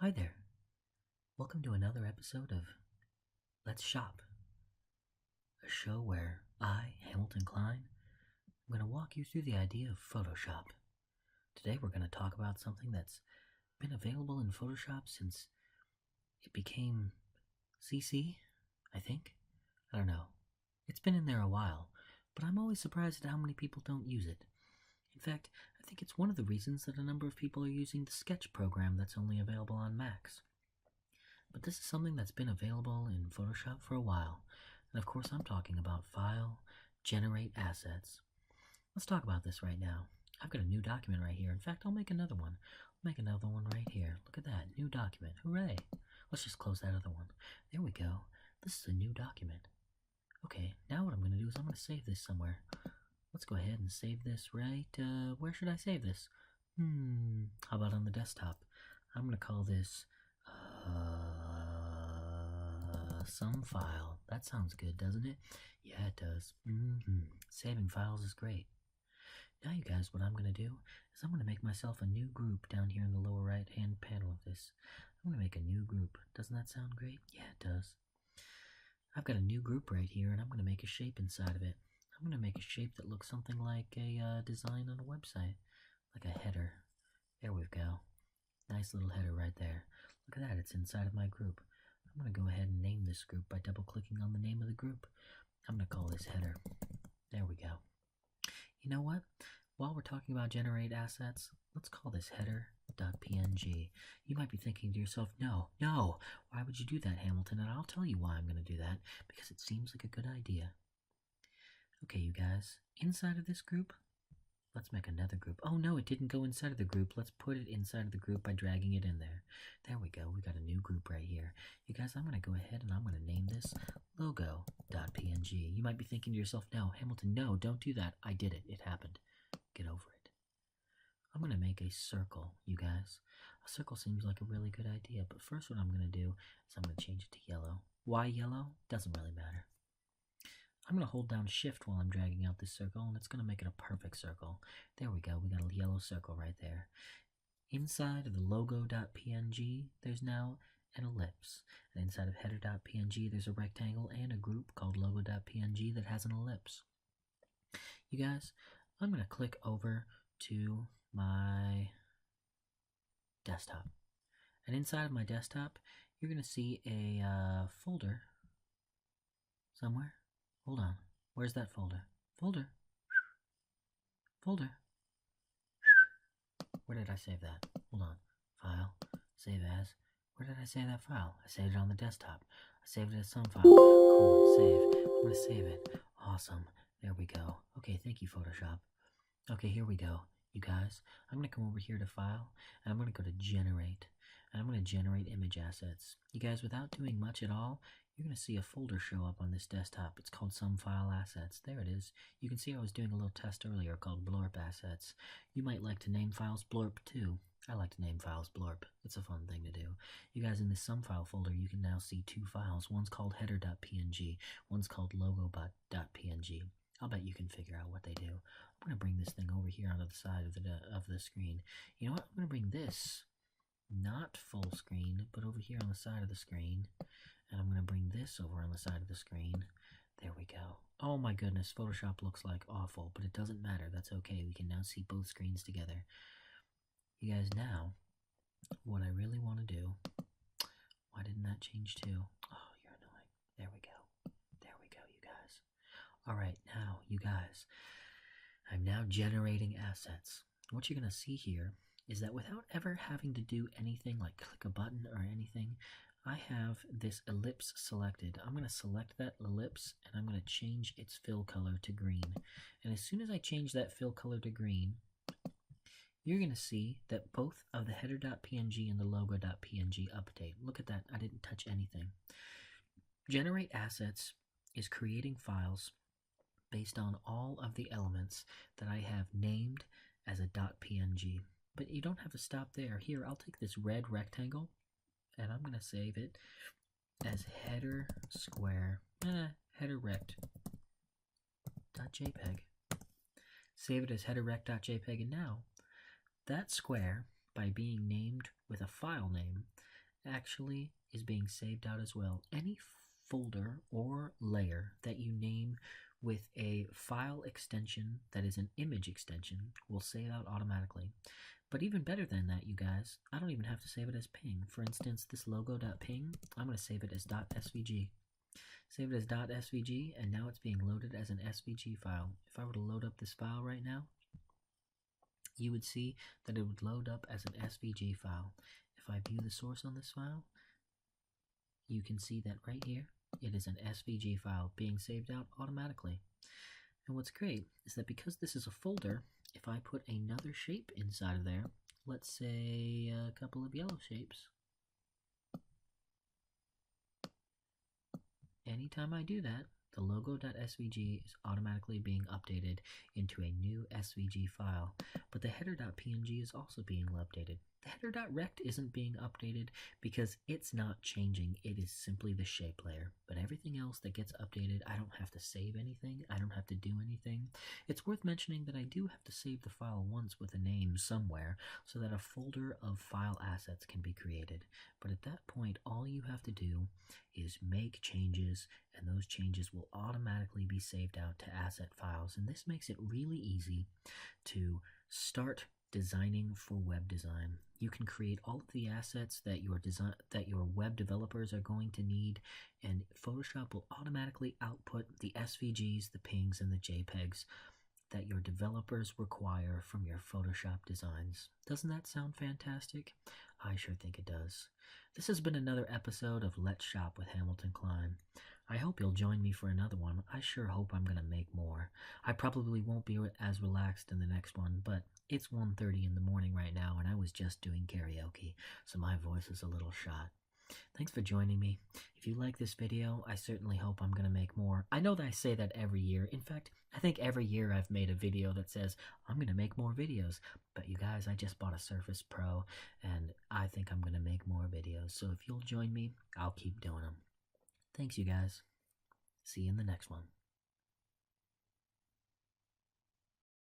Hi there. Welcome to another episode of Let's Shop, a show where I, Hamilton Klein, am going to walk you through the idea of Photoshop. Today we're going to talk about something that's been available in Photoshop since it became CC, I think. I don't know. It's been in there a while, but I'm always surprised at how many people don't use it. In fact, I think it's one of the reasons that a number of people are using the Sketch program that's only available on Macs. But this is something that's been available in Photoshop for a while. And of course, I'm talking about File, Generate Assets. Let's talk about this right now. I've got a new document right here. In fact, I'll make another one. I'll make another one right here. Look at that, new document. Hooray! Let's just close that other one. There we go. This is a new document. Okay, now what I'm going to do is I'm going to save this somewhere. Let's go ahead and save this right, where should I save this? How about on the desktop? I'm going to call this, some file. That sounds good, doesn't it? Yeah, it does. Saving files is great. Now, you guys, what I'm going to do is I'm going to make myself a new group down here in the lower right-hand panel of this. I'm going to make a new group. Doesn't that sound great? Yeah, it does. I've got a new group right here, and I'm going to make a shape inside of it. I'm going to make a shape that looks something like a design on a website, like a header. There we go. Nice little header right there. Look at that, it's inside of my group. I'm going to go ahead and name this group by double-clicking on the name of the group. I'm going to call this header. There we go. You know what? While we're talking about generate assets, let's call this header.png. You might be thinking to yourself, no, why would you do that, Hamilton? And I'll tell you why I'm going to do that, because it seems like a good idea. Okay, you guys, inside of this group, let's make another group. Oh no, it didn't go inside of the group. Let's put it inside of the group by dragging it in there. There we go. We got a new group right here. You guys, I'm going to go ahead and I'm going to name this logo.png. You might be thinking to yourself, no, Hamilton, no, don't do that. I did it. It happened. Get over it. I'm going to make a circle, you guys. A circle seems like a really good idea, but first what I'm going to do is I'm going to change it to yellow. Why yellow? Doesn't really matter. I'm going to hold down shift while I'm dragging out this circle, and it's going to make it a perfect circle. There we go. We got a yellow circle right there. Inside of the logo.png, there's now an ellipse. And inside of header.png, there's a rectangle and a group called logo.png that has an ellipse. You guys, I'm going to click over to my desktop. And inside of my desktop, you're going to see a folder somewhere. Hold on. Where's that folder? Folder. Where did I save that? Hold on. File. Save as. Where did I save that file? I saved it on the desktop. I saved it as some file. Cool. Save. I'm going to save it. Awesome. There we go. Okay, thank you, Photoshop. Okay, here we go. You guys, I'm going to come over here to File, and I'm going to go to Generate. And I'm going to generate image assets. You guys, without doing much at all, you're going to see a folder show up on this desktop. It's called Some File Assets. There it is. You can see I was doing a little test earlier called Blorp Assets. You might like to name files Blorp too. I like to name files Blorp. It's a fun thing to do. You guys, in this Some File folder, you can now see two files. One's called header.png. One's called logo.png. I'll bet you can figure out what they do. I'm going to bring this thing over here onto the side of the screen. You know what? I'm going to bring this, not full screen, but over here on the side of the screen. And I'm going to bring this over on the side of the screen. There we go. Oh my goodness, Photoshop looks like awful, but it doesn't matter. That's okay. We can now see both screens together. You guys, now, what I really want to do, why didn't that change too? Oh, you're annoying. There we go. There we go, you guys. All right, now, you guys, I'm now generating assets. What you're going to see here is that without ever having to do anything like click a button or anything, I have this ellipse selected. I'm going to select that ellipse and I'm going to change its fill color to green. And as soon as I change that fill color to green, you're going to see that both of the header.png and the logo.png update. Look at that. I didn't touch anything. Generate assets is creating files based on all of the elements that I have named as a .png. But you don't have to stop there. Here, I'll take this red rectangle and I'm going to save it as header square, header rect.jpg. Save it as header rect.jpg, and now that square, by being named with a file name, actually is being saved out as well. Any folder or layer that you name with a file extension that is an image extension will save out automatically. But even better than that, you guys, I don't even have to save it as ping. For instance, this logo.ping, I'm going to save it as .svg. Save it as .svg, and now it's being loaded as an SVG file. If I were to load up this file right now, you would see that it would load up as an SVG file. If I view the source on this file, you can see that right here, it is an SVG file being saved out automatically. And what's great is that because this is a folder, if I put another shape inside of there, let's say a couple of yellow shapes, anytime I do that, the logo.svg is automatically being updated into a new SVG file, but the header.png is also being updated. The header.rect isn't being updated because it's not changing, it is simply the shape layer. But everything else that gets updated, I don't have to save anything, I don't have to do anything. It's worth mentioning that I do have to save the file once with a name somewhere so that a folder of file assets can be created. But at that point, all you have to do is make changes, and those changes will automatically be saved out to asset files. And this makes it really easy to start designing for web design. You can create all of the assets that your web developers are going to need, and Photoshop will automatically output the SVGs, the pings, and the JPEGs that your developers require from your Photoshop designs. Doesn't that sound fantastic? I sure think it does. This has been another episode of Let's Shop with Hamilton Klein. I hope you'll join me for another one. I sure hope I'm going to make more. I probably won't be as relaxed in the next one, but it's 1:30 in the morning right now, and I was just doing karaoke, so my voice is a little shot. Thanks for joining me. If you like this video, I certainly hope I'm going to make more. I know that I say that every year. In fact, I think every year I've made a video that says, I'm going to make more videos. But you guys, I just bought a Surface Pro, and I think I'm going to make more videos. So if you'll join me, I'll keep doing them. Thanks, you guys. See you in the next one.